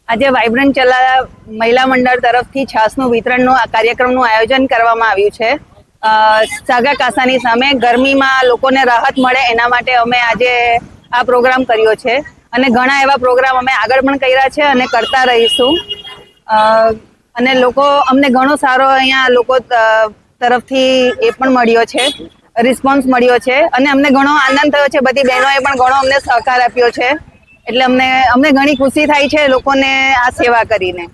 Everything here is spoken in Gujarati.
આજે વાઇબ્રન્ટ ચલા મહિલા મંડળ તરફથી છાસનું વિતરણનું કાર્યક્રમનું આયોજન કરવામાં આવ્યું છે. સાગા કાંસાની સામે ગરમીમાં લોકોને રાહત મળે એના માટે અમે આજે આ પ્રોગ્રામ કર્યો છે અને ઘણા એવા પ્રોગ્રામ અમે આગળ પણ કર્યા છે અને કરતા રહીશું. અને લોકો અમને ઘણો સારો અહીંયા લોકો તરફથી એ પણ મળ્યો છે, રિસ્પોન્સ મળ્યો છે અને અમને ઘણો આનંદ થયો છે. બધી બહેનોએ પણ ઘણો અમને સહકાર આપ્યો છે, એટલે અમને ઘણી ખુશી થાય છે લોકોને આ સેવા કરીને.